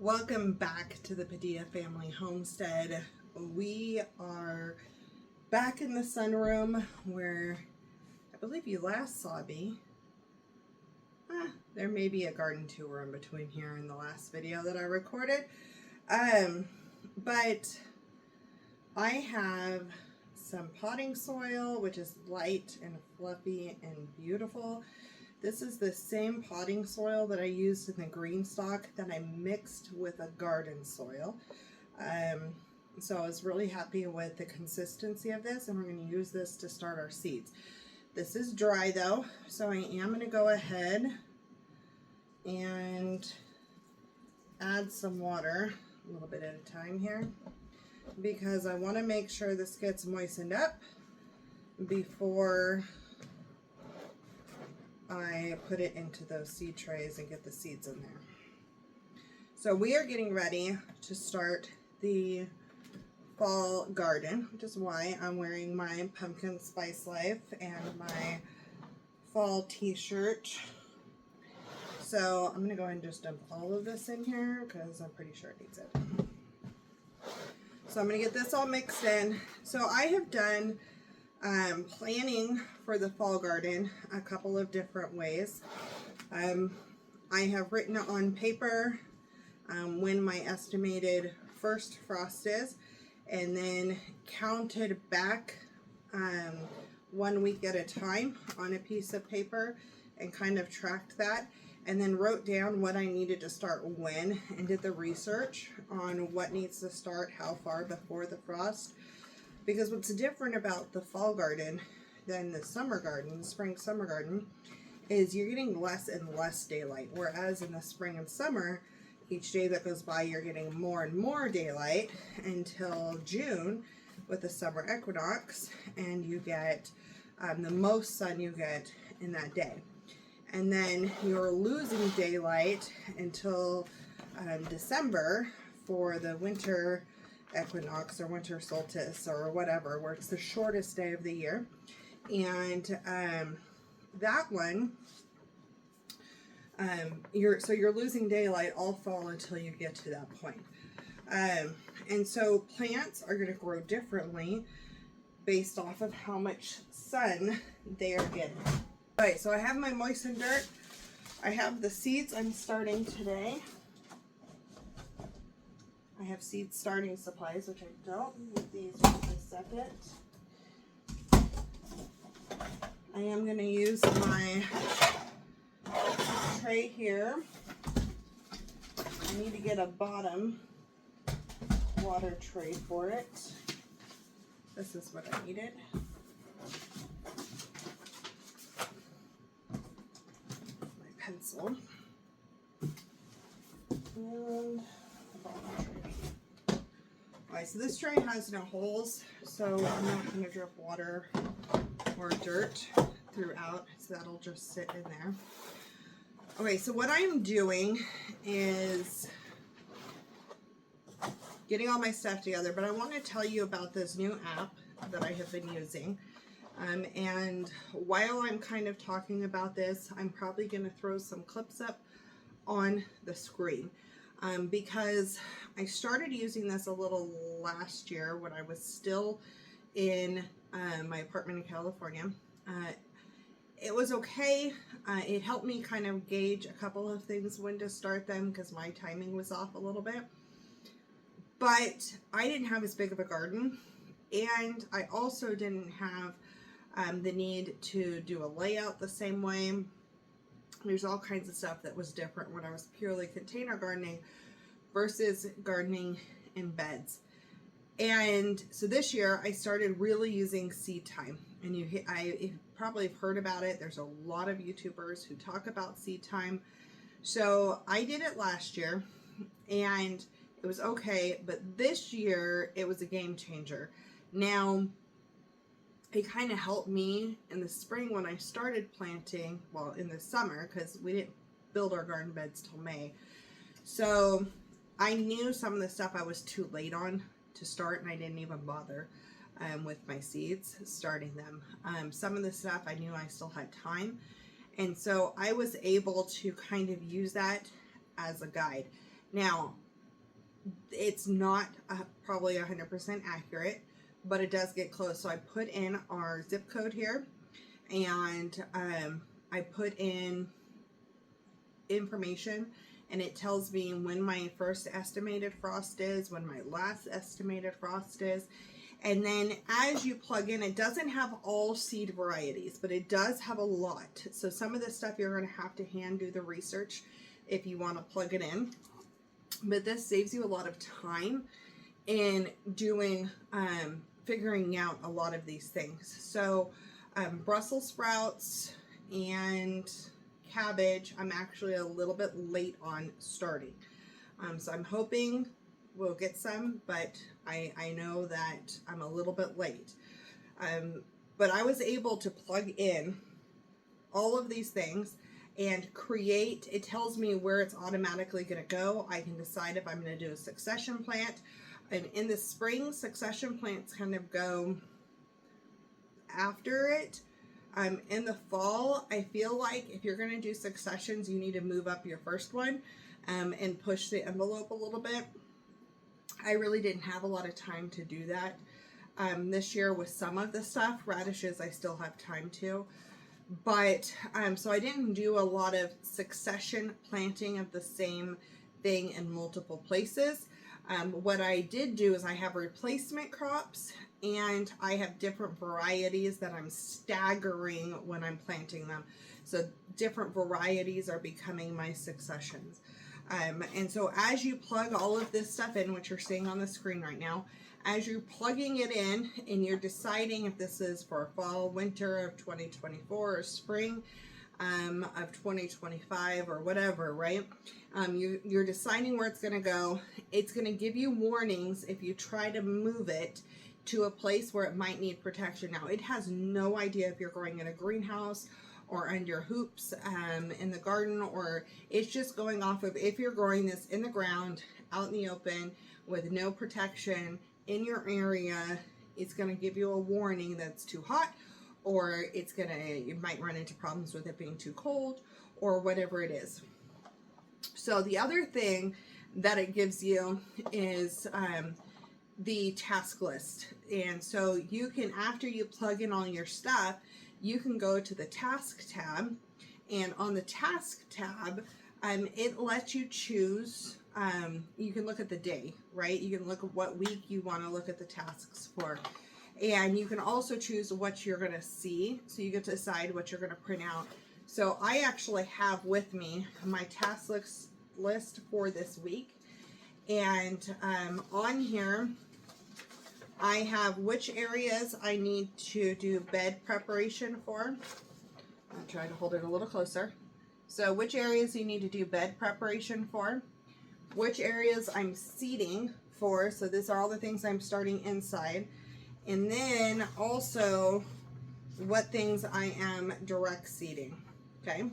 Welcome back to the Padilla Family Homestead. We are back in the sunroom where I believe you last saw me. There may be a garden tour in between here and the last video that I recorded. But I have some potting soil, which is light and fluffy and beautiful. This is the same potting soil that I used in the GreenStalk that I mixed with a garden soil. So I was really happy with the consistency of this, and we're going to use this to start our seeds. This is dry though, so I am going to go ahead and add some water, a little bit at a time here, because I want to make sure this gets moistened up before I put it into those seed trays and get the seeds in there. So we are getting ready to start the fall garden, which is why I'm wearing my Pumpkin Spice Life and my fall t-shirt. So I'm going to go ahead and just dump all of this in here because I'm pretty sure it needs it. So I'm going to get this all mixed in. So I have done planning for the fall garden a couple of different ways. I have written on paper when my estimated first frost is, and then counted back 1 week at a time on a piece of paper and kind of tracked that, and then wrote down what I needed to start when, and did the research on what needs to start how far before the frost. Because what's different about the fall garden than the summer garden, the spring summer garden, is you're getting less and less daylight. Whereas in the spring and summer, each day that goes by, you're getting more and more daylight until June with the summer equinox, and you get the most sun you get in that day. And then you're losing daylight until December for the winter equinox or winter solstice or whatever, where it's the shortest day of the year. And that one, you're losing daylight all fall until you get to that point. And so plants are going to grow differently based off of how much sun they are getting. All right, so I have my moistened dirt. I have the seeds I'm starting today. I have seed starting supplies, which I don't need these for a second. I am going to use my tray here. I need to get a bottom water tray for it. This is what I needed. My pencil. And alright, so this tray has no holes, so I'm not going to drip water or dirt throughout, so that'll just sit in there. Okay, so what I'm doing is getting all my stuff together, but I want to tell you about this new app that I have been using. And while I'm kind of talking about this, I'm probably going to throw some clips up on the screen. Because I started using this a little last year when I was still in my apartment in California. It was okay. It helped me kind of gauge a couple of things when to start them because my timing was off a little bit. But I didn't have as big of a garden, and I also didn't have the need to do a layout the same way. There's all kinds of stuff that was different when I was purely container gardening versus gardening in beds. And so this year I started really using seed time, and you probably have heard about it. There's a lot of YouTubers who talk about seed time. So I did it last year and it was okay, but this year it was a game changer. Now, it kind of helped me in the spring when I started planting, well, in the summer, because we didn't build our garden beds till May. So I knew some of the stuff I was too late on to start, and I didn't even bother with my seeds, starting them. Some of the stuff I knew I still had time, and so I was able to kind of use that as a guide. Now, It's not probably 100% accurate, but it does get close. So I put in our zip code here, and I put in information, and it tells me when my first estimated frost is, when my last estimated frost is. And then as you plug in, it doesn't have all seed varieties, but it does have a lot. So some of this stuff you're going to have to hand do the research if you want to plug it in. But this saves you a lot of time in doing, figuring out a lot of these things. So Brussels sprouts and cabbage, I'm actually a little bit late on starting. So I'm hoping we'll get some, but I know that I'm a little bit late. But I was able to plug in all of these things and create, it tells me where it's automatically going to go. I can decide if I'm going to do a succession plant. And in the spring, succession plants kind of go after it. In the fall, I feel like if you're going to do successions, you need to move up your first one and push the envelope a little bit. I really didn't have a lot of time to do that this year with some of the stuff. Radishes, I still have time to. But, so I didn't do a lot of succession planting of the same thing in multiple places. What I did do is I have replacement crops, and I have different varieties that I'm staggering when I'm planting them. So different varieties are becoming my successions. And so as you plug all of this stuff in, which you're seeing on the screen right now, as you're plugging it in and you're deciding if this is for fall, winter of 2024 or spring of 2025 or whatever, right? You're deciding where it's going to go. It's going to give you warnings if you try to move it to a place where it might need protection. Now, it has no idea if you're growing in a greenhouse or under hoops in the garden, or it's just going off of if you're growing this in the ground, out in the open, with no protection in your area, it's going to give you a warning that's too hot, or you might run into problems with it being too cold, or whatever it is. So the other thing that it gives you is the task list. And so you can, after you plug in all your stuff, you can go to the task tab, and on the task tab, it lets you choose, you can look at the day, right? You can look at what week you want to look at the tasks for. And you can also choose what you're going to see. So you get to decide what you're going to print out. So I actually have with me my task list for this week. And on here, I have which areas I need to do bed preparation for. I'm trying to hold it a little closer. So which areas you need to do bed preparation for, which areas I'm seeding for. So these are all the things I'm starting inside. And then also what things I am direct seeding, okay?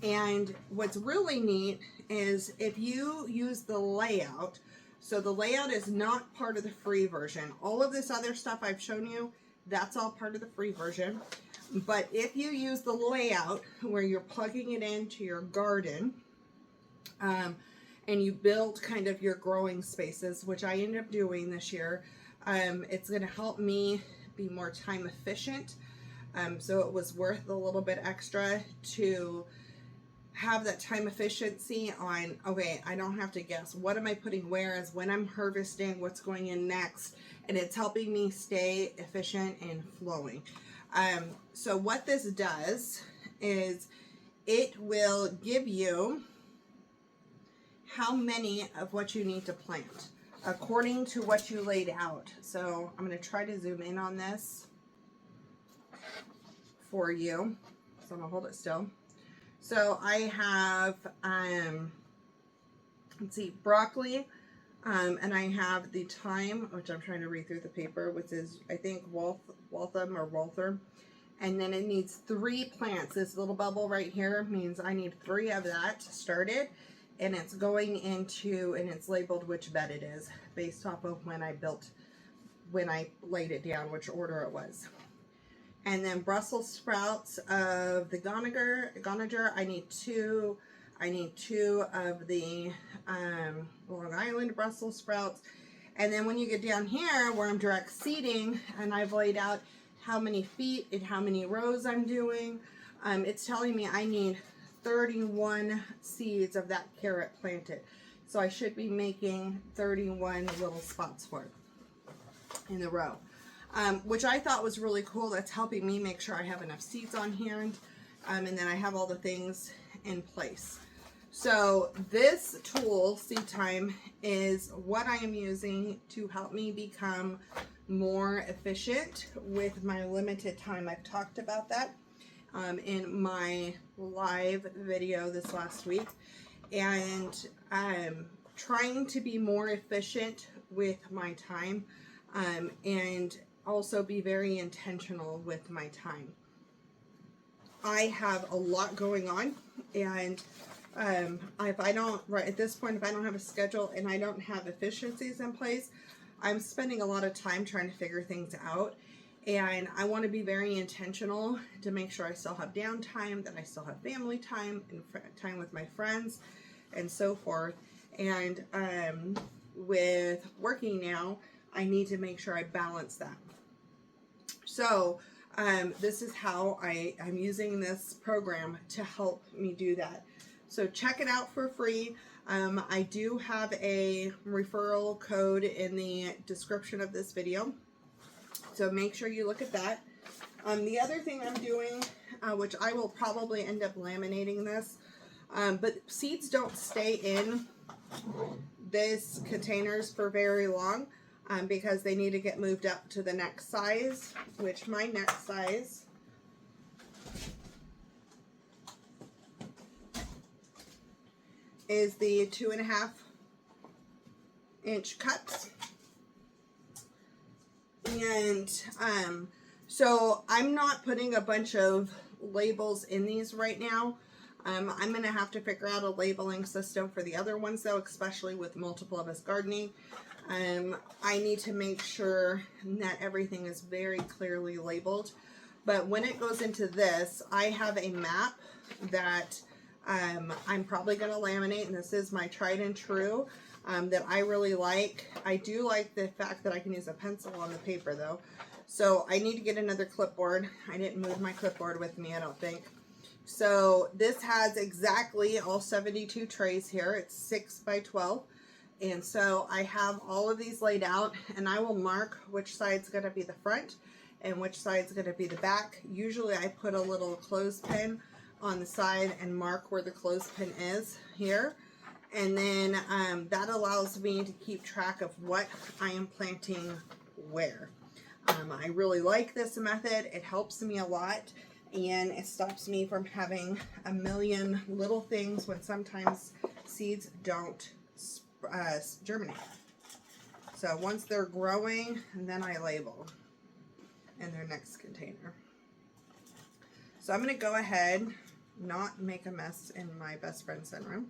And what's really neat is if you use the layout, so the layout is not part of the free version. All of this other stuff I've shown you, that's all part of the free version. But if you use the layout where you're plugging it into your garden, and you build kind of your growing spaces, which I ended up doing this year, it's going to help me be more time efficient. So it was worth a little bit extra to have that time efficiency on, okay, I don't have to guess what am I putting where, as when I'm harvesting, what's going in next, and it's helping me stay efficient and flowing. So what this does is it will give you how many of what you need to plant according to what you laid out. So I'm going to try to zoom in on this for you. So I'm going to hold it still. So I have, let's see, broccoli, and I have the thyme, which I'm trying to read through the paper, which is, I think, Waltham or Walther. And then it needs 3 plants. This little bubble right here means I need 3 of that started. And it's going into, and it's labeled which bed it is based off of when I laid it down, which order it was. And then Brussels sprouts of the Gonager, I need 2 I need 2 of the Long Island Brussels sprouts. And then when you get down here where I'm direct seeding and I've laid out how many feet and how many rows I'm doing, it's telling me I need 31 seeds of that carrot planted. So I should be making 31 little spots for it in the row, which I thought was really cool. That's helping me make sure I have enough seeds on hand, and then I have all the things in place. So this tool, Seed Time, is what I am using to help me become more efficient with my limited time. I've talked about that in my live video this last week, and I'm trying to be more efficient with my time, and also be very intentional with my time. I have a lot going on, and if I don't, right at this point, if I don't have a schedule and I don't have efficiencies in place, I'm spending a lot of time trying to figure things out. And I want to be very intentional to make sure I still have downtime, that I still have family time and time with my friends and so forth. And with working now, I need to make sure I balance that. So this is how I'm using this program to help me do that. So check it out for free. I do have a referral code in the description of this video, so make sure you look at that. The other thing I'm doing, which I will probably end up laminating this, but seeds don't stay in this containers for very long, because they need to get moved up to the next size, which my next size is the 2.5 inch cups. And so I'm not putting a bunch of labels in these right now. I'm going to have to figure out a labeling system for the other ones though, especially with multiple of us gardening. I need to make sure that everything is very clearly labeled. But when it goes into this, I have a map that I'm probably going to laminate, and this is my tried and true that I really like. I do like the fact that I can use a pencil on the paper though. So I need to get another clipboard. I didn't move my clipboard with me, I don't think. So this has exactly all 72 trays here. It's 6 by 12. And so I have all of these laid out, and I will mark which side's going to be the front and which side's going to be the back. Usually I put a little clothespin on the side and mark where the clothespin is here. And then that allows me to keep track of what I am planting where. I really like this method. It helps me a lot, and it stops me from having a million little things when sometimes seeds don't germinate. So once they're growing, then I label in their next container. So I'm going to go ahead, not make a mess in my best friend's sunroom.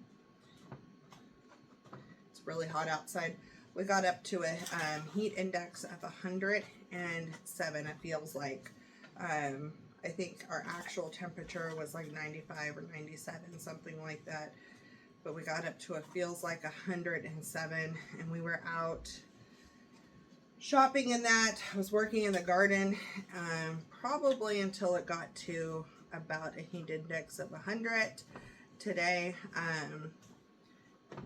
It's really hot outside. We got up to a heat index of 107, it feels like. I think our actual temperature was like 95 or 97, something like that. But we got up to, it feels like 107, and we were out shopping in that. I was working in the garden probably until it got to about a heat index of 100 today.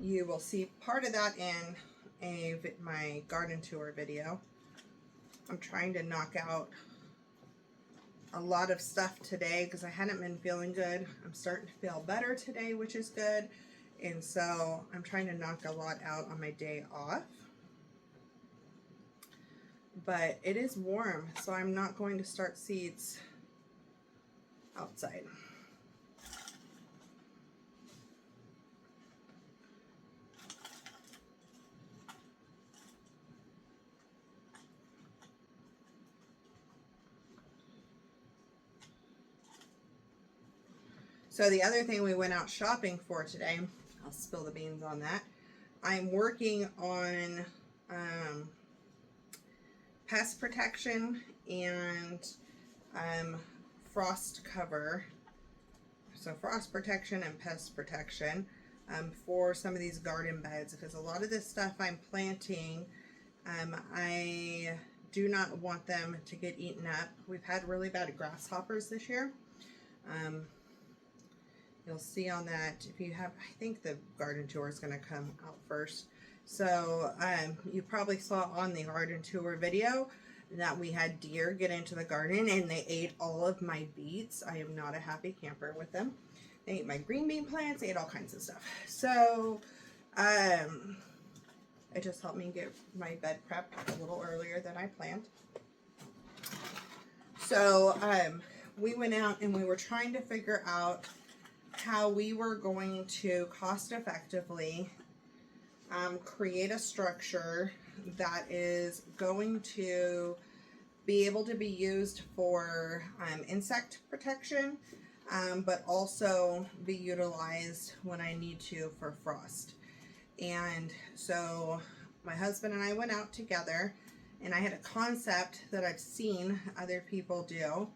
You will see part of that in my garden tour video. I'm trying to knock out a lot of stuff today because I hadn't been feeling good. I'm starting to feel better today, which is good. And so I'm trying to knock a lot out on my day off. But it is warm, so I'm not going to start seeds outside. So the other thing we went out shopping for today, I'll spill the beans on that. I'm working on pest protection and frost cover. so frost protection and pest protection for some of these garden beds, because a lot of this stuff I'm planting, I do not want them to get eaten up. We've had really bad grasshoppers this year. You'll see on that, if you have, I think the garden tour is going to come out first. So you probably saw on the garden tour video that we had deer get into the garden and they ate all of my beets. I am not a happy camper with them. They ate my green bean plants, they ate all kinds of stuff. So it just helped me get my bed prepped a little earlier than I planned. So we went out and we were trying to figure out how we were going to cost effectively create a structure that is going to be able to be used for insect protection, but also be utilized when I need to for frost. And so my husband and I went out together, and I had a concept that I've seen other people do,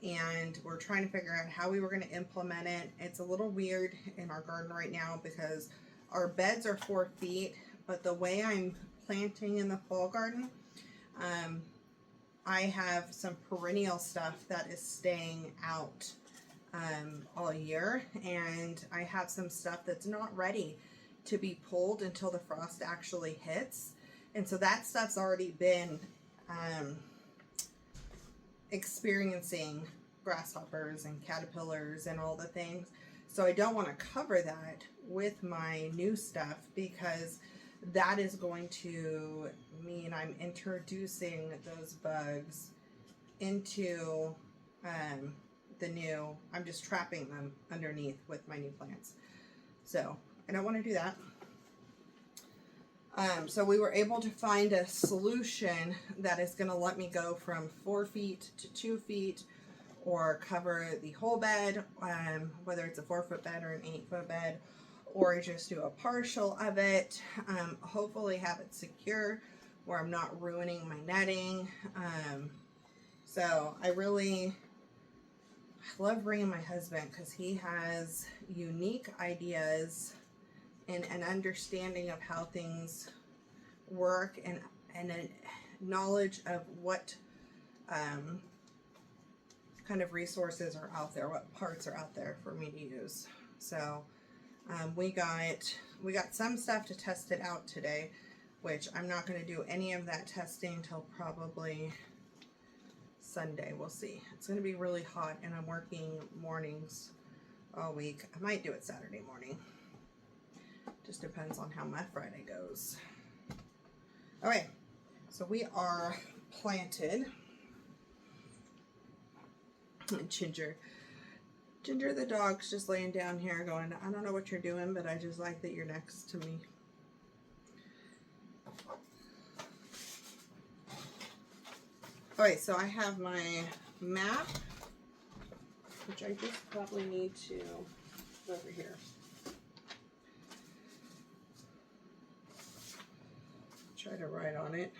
and we're trying to figure out how we were going to implement it. It's a little weird in our garden right now because our beds are 4 feet, but the way I'm planting in the fall garden, I have some perennial stuff that is staying out all year, and I have some stuff that's not ready to be pulled until the frost actually hits. And so that stuff's already been experiencing grasshoppers and caterpillars and all the things. So I don't want to cover that with my new stuff, because that is going to mean I'm introducing those bugs into the new, I'm just trapping them underneath with my new plants. So I don't want to do that. So we were able to find a solution that is going to let me go from 4 feet to 2 feet, or cover the whole bed, whether it's a 4-foot bed or an 8-foot bed, or just do a partial of it. Hopefully have it secure where I'm not ruining my netting. So I love bringing my husband, because he has unique ideas and an understanding of how things work, and a knowledge of what kind of resources are out there, what parts are out there for me to use. So we got some stuff to test it out today, which I'm not going to do any of that testing until probably Sunday. We'll see. It's going to be really hot, and I'm working mornings all week. I might do it Saturday morning. Just depends on how my Friday goes. All right, so we are planted. Ginger the dog's just laying down here going, I don't know what you're doing, but I just like that you're next to me. All right, so I have my map, which I just probably need to go over here. Try to write on it.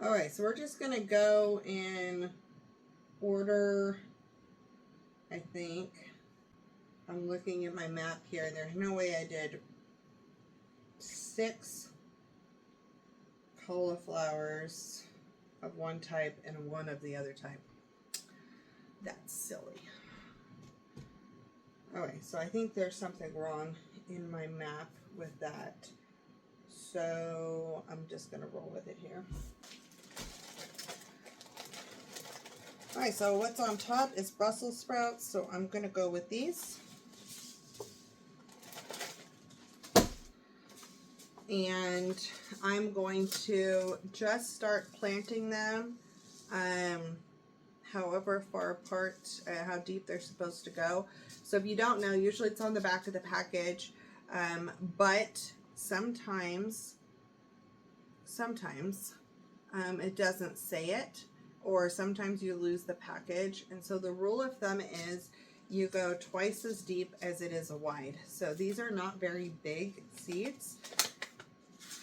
All right, so we're just gonna go in order. I think I'm looking at my map here. There's no way I did 6 cauliflowers of one type and 1 of the other type. That's silly. Alright, so I think there's something wrong in my map with that. So I'm just going to roll with it here. Alright, so what's on top is Brussels sprouts, so I'm going to go with these. And I'm going to just start planting them however far apart, how deep they're supposed to go. So if you don't know, usually it's on the back of the package, but sometimes it doesn't say it, or sometimes you lose the package. And so the rule of thumb is you go twice as deep as it is wide. So these are not very big seeds.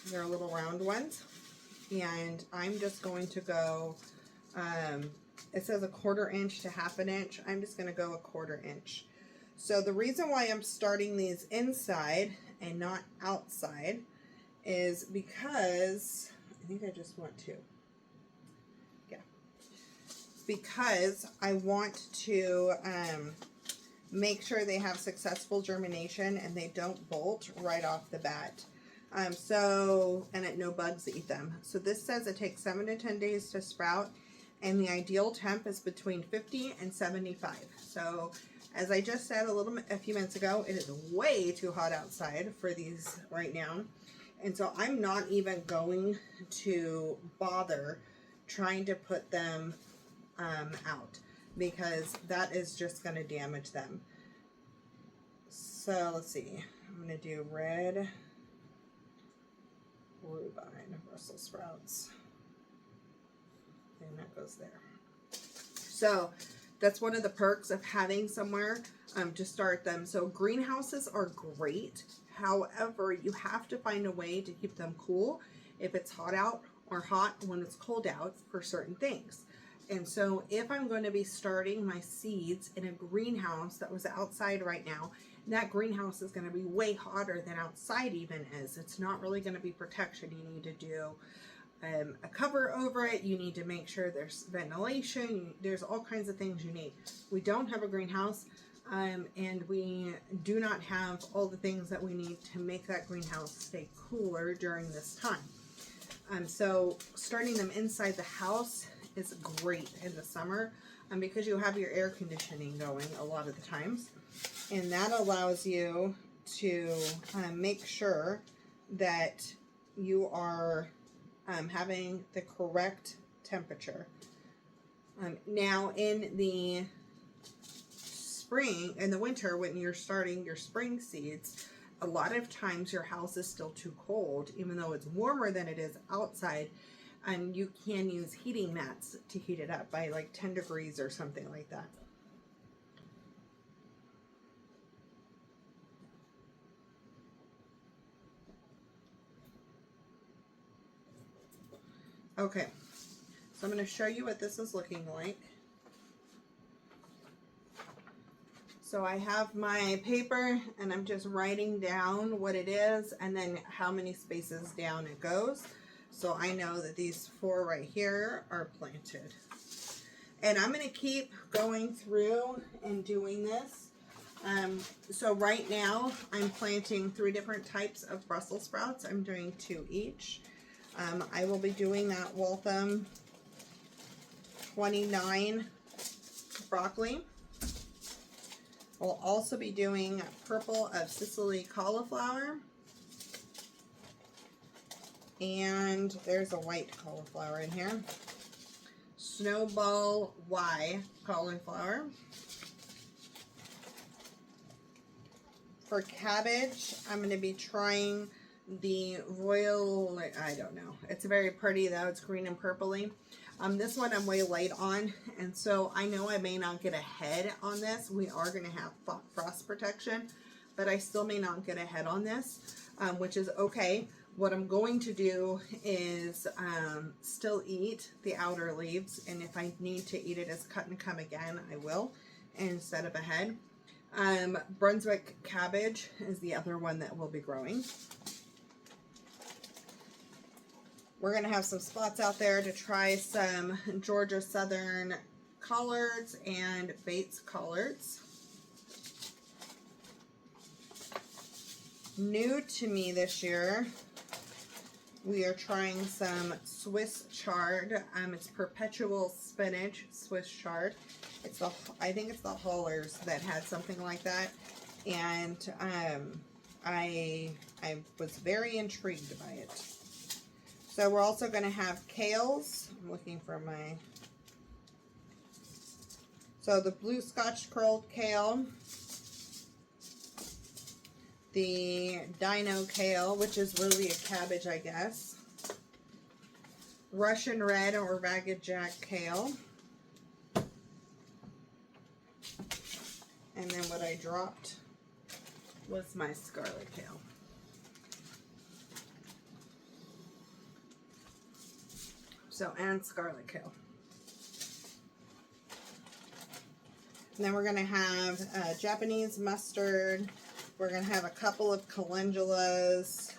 They're little round ones. And I'm just going to go, it says 1/4 inch to 1/2 inch. I'm just going to go 1/4 inch. So the reason why I'm starting these inside and not outside is because, I think I just want to, yeah, because I want to make sure they have successful germination and they don't bolt right off the bat. And no bugs eat them. So this says it takes 7 to 10 days to sprout, and the ideal temp is between 50 and 75. So as I just said a few minutes ago, it is way too hot outside for these right now. And so I'm not even going to bother trying to put them out, because that is just going to damage them. So let's see. I'm going to do red rhubarb, Brussels sprouts. And that goes there. So that's one of the perks of having somewhere to start them. So greenhouses are great. However, you have to find a way to keep them cool if it's hot out, or hot when it's cold out for certain things. And so if I'm going to be starting my seeds in a greenhouse that was outside right now, that greenhouse is going to be way hotter than outside even is. It's not really going to be protection. You need to do a cover over it. You need to make sure there's ventilation. There's all kinds of things you need. We don't have a greenhouse, and we do not have all the things that we need to make that greenhouse stay cooler during this time. So starting them inside the house is great in the summer, because you have your air conditioning going a lot of the times, and that allows you to make sure that you are having the correct temperature. Now in the spring, in the winter, when you're starting your spring seeds, a lot of times your house is still too cold, even though it's warmer than it is outside. And you can use heating mats to heat it up by like 10 degrees or something like that. Okay, so I'm going to show you what this is looking like. So I have my paper and I'm just writing down what it is and then how many spaces down it goes. So I know that these 4 right here are planted. And I'm going to keep going through and doing this. So right now I'm planting 3 different types of Brussels sprouts. I'm doing 2 each. I will be doing that Waltham 29 broccoli. We'll also be doing purple of Sicily cauliflower. And there's a white cauliflower in here. Snowball Y cauliflower. For cabbage, I'm going to be trying the royal, I don't know. It's very pretty though. It's green and purpley. This one I'm way light on, and so I know I may not get ahead on this. We are going to have frost protection, but I still may not get ahead on this, which is okay. What I'm going to do is still eat the outer leaves, and if I need to eat it as cut and come again, I will, instead of ahead. Brunswick cabbage is the other one that will be growing. We're going to have some spots out there to try some Georgia Southern collards and Bates collards. New to me this year, we are trying some Swiss chard. It's perpetual spinach Swiss chard. It's I think it's the Haulers that had something like that, and I was very intrigued by it. So we're also going to have kales. I'm looking for my... So the blue Scotch curled kale, the dino kale, which is really a cabbage, I guess, Russian red or ragged jack kale, and then what I dropped was my scarlet kale. So, and scarlet kale. And then we're going to have Japanese mustard. We're going to have a couple of calendulas.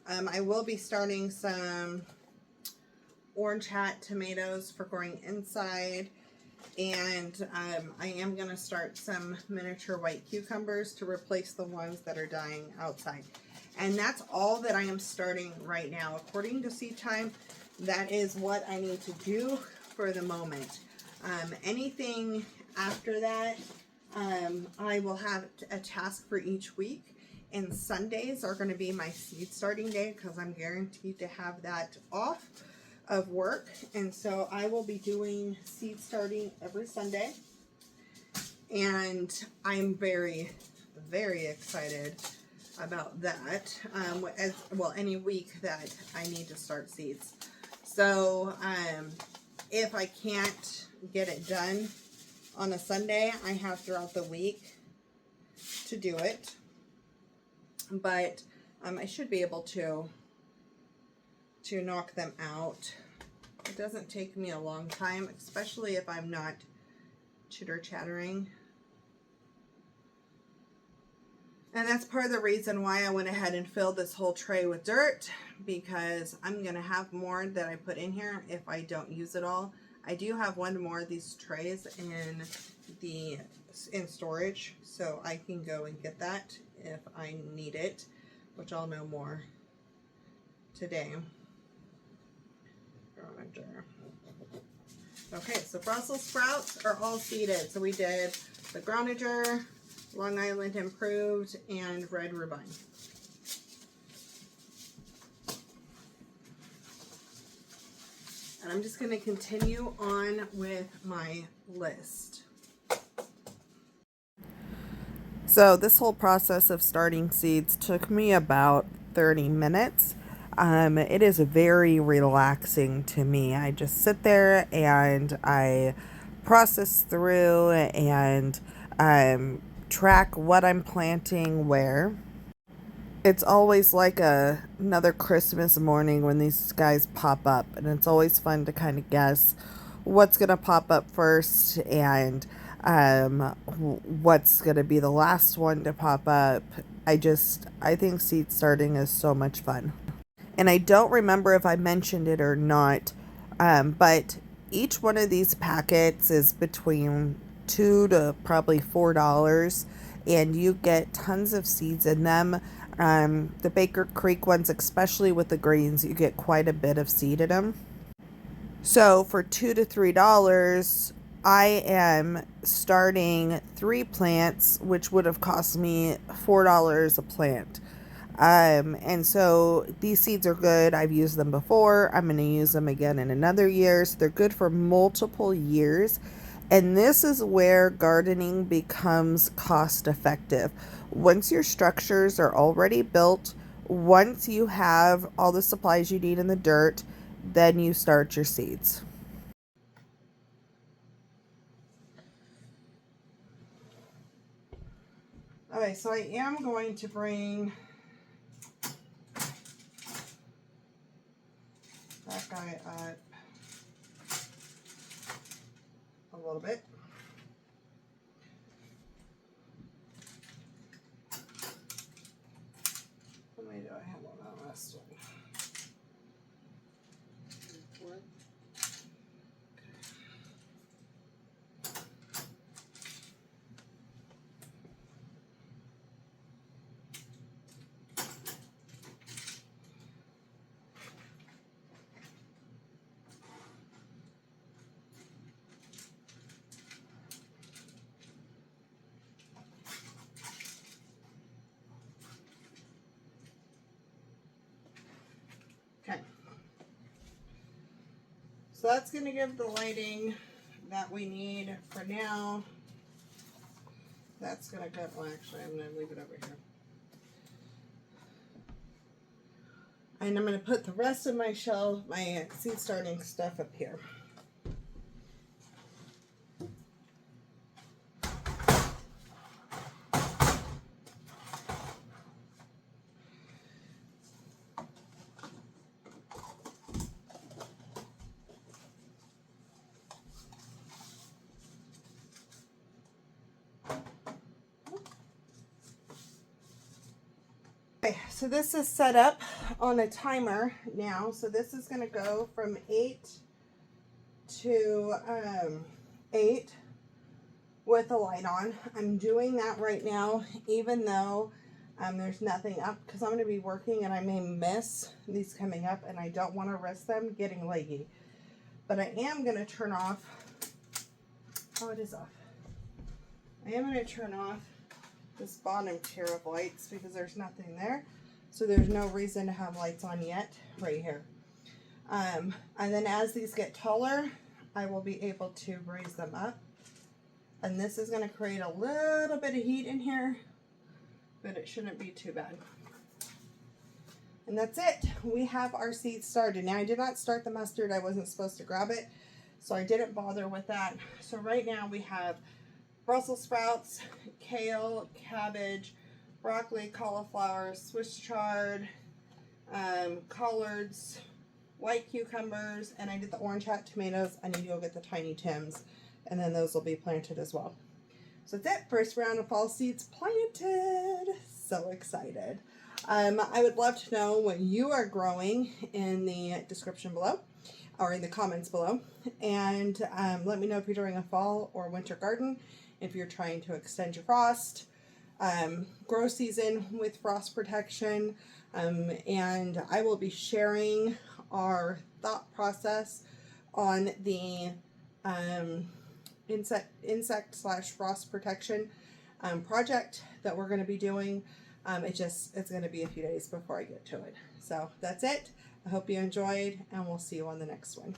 I will be starting some orange hat tomatoes for growing inside. And I am going to start some miniature white cucumbers to replace the ones that are dying outside. And that's all that I am starting right now. According to Seed Time, that is what I need to do for the moment. Anything after that, I will have a task for each week. And Sundays are going to be my seed starting day because I'm guaranteed to have that off of work. And so I will be doing seed starting every Sunday. And I'm very, very excited about that. As well, any week that I need to start seeds. So if I can't get it done on a Sunday, I have throughout the week to do it. But I should be able to knock them out. It doesn't take me a long time, especially if I'm not chitter-chattering. And that's part of the reason why I went ahead and filled this whole tray with dirt, because I'm going to have more that I put in here if I don't use it all. I do have one more of these trays in storage, so I can go and get that if I need it, which I'll know more today. Okay, so Brussels sprouts are all seeded. So we did the Groninger, Long Island Improved, and Red Rhubarb. And I'm just going to continue on with my list. So this whole process of starting seeds took me about 30 minutes. It is very relaxing to me. I just sit there and I process through and track what I'm planting where. It's always like another Christmas morning when these guys pop up, and it's always fun to kind of guess what's going to pop up first and what's going to be the last one to pop up. I think seed starting is so much fun. And I don't remember if I mentioned it or not, but each one of these packets is between $2 to probably $4, and you get tons of seeds in them. The Baker Creek ones, especially with the greens, you get quite a bit of seed in them. So for $2 to $3, I am starting 3 plants, which would have cost me $4 a plant. And so these seeds are good. I've used them before. I'm going to use them again in another year. So they're good for multiple years. And this is where gardening becomes cost effective. Once your structures are already built, once you have all the supplies you need in the dirt, then you start your seeds. Okay, so I am going to bring that guy up a little bit. How many do I have on that last one? 4. Okay. So that's going to give the lighting that we need for now. That's going to go, well actually I'm going to leave it over here. And I'm going to put the rest of my shelf, my seed starting stuff up here. so this is set up on a timer now. So this is going to go from 8 to 8 with the light on. I'm doing that right now, even though there's nothing up, because I'm going to be working and I may miss these coming up, and I don't want to risk them getting leggy. But I am going to turn off, oh, it is off. I am going to turn off this bottom tier of lights because there's nothing there. So there's no reason to have lights on yet right here. And then as these get taller, I will be able to raise them up. And this is going to create a little bit of heat in here, but it shouldn't be too bad. And that's it. We have our seeds started. Now I did not start the mustard. I wasn't supposed to grab it, so I didn't bother with that. So right now we have Brussels sprouts, kale, cabbage, broccoli, cauliflower, Swiss chard, collards, white cucumbers, and I did the orange hat tomatoes. I need to go get the tiny Tims, and then those will be planted as well. So that's it. First round of fall seeds planted. So excited. I would love to know what you are growing in the description below, or in the comments below. And let me know if you're doing a fall or winter garden, if you're trying to extend your frost, grow season with frost protection. And I will be sharing our thought process on the insect/frost protection project that we're going to be doing. It's going to be a few days before I get to it. So that's it. I hope you enjoyed, and we'll see you on the next one.